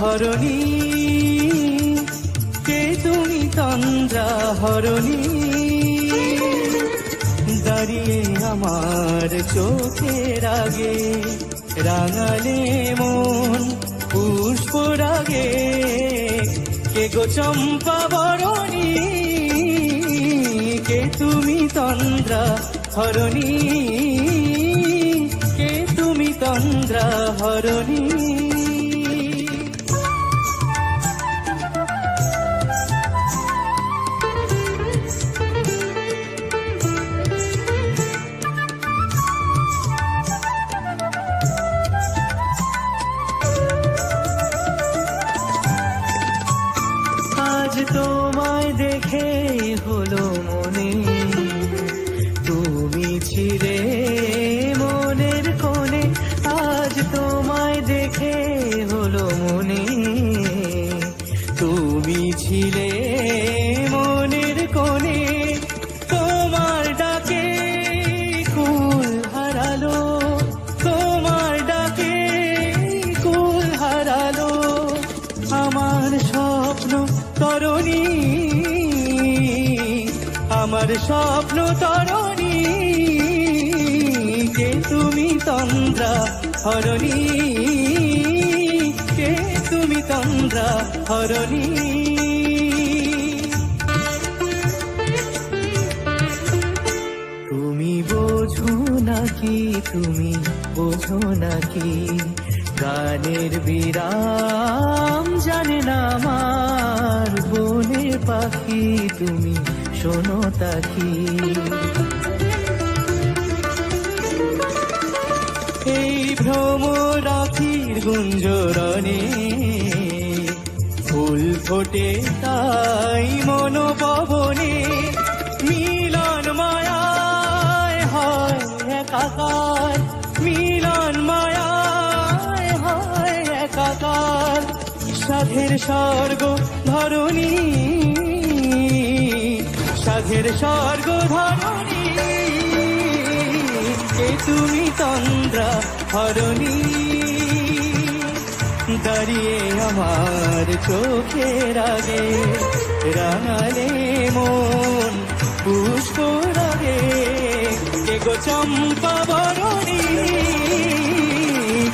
হরণী, কে তুমি তন্দ্রা হরণী? দাঁড়িয়ে আমার চোখের আগে রাঙালে মন পুষ্প রাগে, কে গো চম্পা বরণী? কে তুমি তন্দ্রা হরণী, কে তুমি তন্দ্রা হরণী? আজ তোমায় দেখে হলো মনে, তুমি ছিলে মনের কোণে। আজ তোমায় দেখে হলো মনে, তুমি ছিলে মনের কোণে। তোমার ডাকে কুল হারালো, তোমার ডাকে কুল হারালো আমার স্বপ্ন তরণী, আমার স্বপ্ন তরণী। কে তুমি তন্দ্রা হরণী, কে তুমি তন্দ্রা হরণী? তুমি বোঝো নাকি, তুমি বোঝো নাকি, গানের বিরাম জানে না আমার বনের পাখি। তুমি শোনো তাকি, এই ভ্রমরাখির গুঞ্জরণে ফুল ফোটে তাই মনোপবনে। মিলন মায়ায় হয় একাকার, মিলন মায়ায় হয় একাকার। সাধের স্বর্গ ধরণী, সাধের স্বর্গ ধরণী। কে তুমি তন্দ্রা হরণী, দাঁড়িয়ে আমার চোখের আগে রাঙালে মন পুষ্প রাগে। কে গো চম্পা বরণী,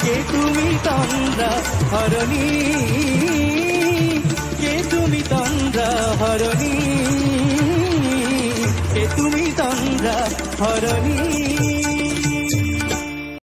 কে তুমি তন্দ্রা হরণী, কে তুমি তন্দ্রা হরণী, কে তুমি তন্দ্রা হরণী?